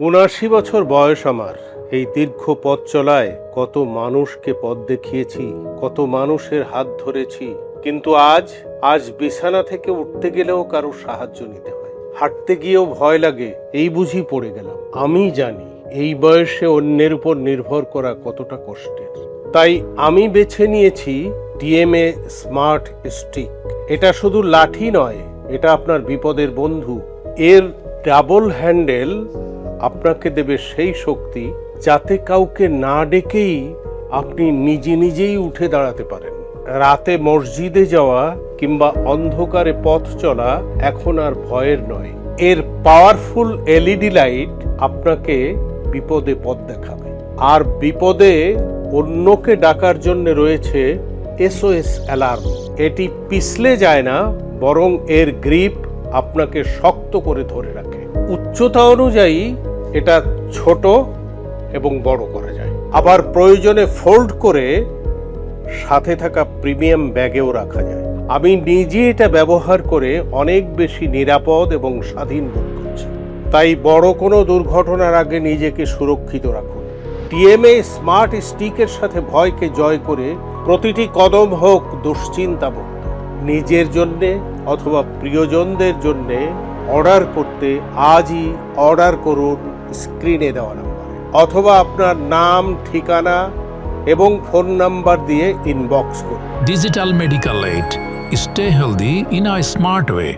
৭৯ বছর বয়স আমার। এই দীর্ঘ পথ চলায় কত মানুষকে পথ দেখিয়েছি, কত মানুষের হাত ধরেছি, কিন্তু আজ বিছানা থেকে উঠতে গেলেও কারো সাহায্য নিতে হয়, হাঁটতে গিয়েও ভয় লাগে, এই বুঝি পড়ে গেলাম। আমি জানি এই বয়সে অন্যের উপর নির্ভর করা কতটা কষ্টের। তাই আমি বেছে নিয়েছি ডিএমএ স্মার্ট স্টিক। এটা শুধু লাঠি নয়, এটা আপনার বিপদের বন্ধু। এর ডাবল হ্যান্ডেল আপনাকে দেবে সেই শক্তি যাতে কাউকে না ডেকেই আপনি নিজেই উঠে দাঁড়াতে পারেন। রাতে মসজিদে যাওয়া কিংবা অন্ধকারে পথ চলা এখন আর ভয়ের নয়। এর পাওয়ারফুল এলইডি লাইট আপনাকে বিপদে পথ দেখাবে, আর বিপদে অন্যকে ডাকার জন্য রয়েছে SOS অ্যালার্ম। এটি পিছলে যায় না, বরং এর গ্রিপ আপনাকে শক্ত করে ধরে রাখে। উচ্চতা অনুযায়ী এটা ছোট এবং বড় করা যায়, আবার প্রয়োজনে ফোল্ড করে সাথে থাকা প্রিমিয়াম ব্যাগেও রাখা যায়। আমি নিজে এটা ব্যবহার করে অনেক বেশি নিরাপদ এবং স্বাধীন বোধ করছি। তাই বড় কোনো দুর্ঘটনার আগে নিজেকে সুরক্ষিত রাখুন। ডিএমএ স্মার্ট স্টিকের সাথে ভয়কে জয় করে প্রতিটি কদম হোক দুশ্চিন্তামুক্ত। নিজের জন্যে অথবা প্রিয়জনদের জন্যে অর্ডার করতে আজই অর্ডার করুন স্ক্রিনে দেওয়া নাম্বারে, অথবা আপনার নাম, ঠিকানা এবং ফোন নাম্বার দিয়ে ইনবক্স করুন। Digital Medical Aid. Stay healthy in a smart way.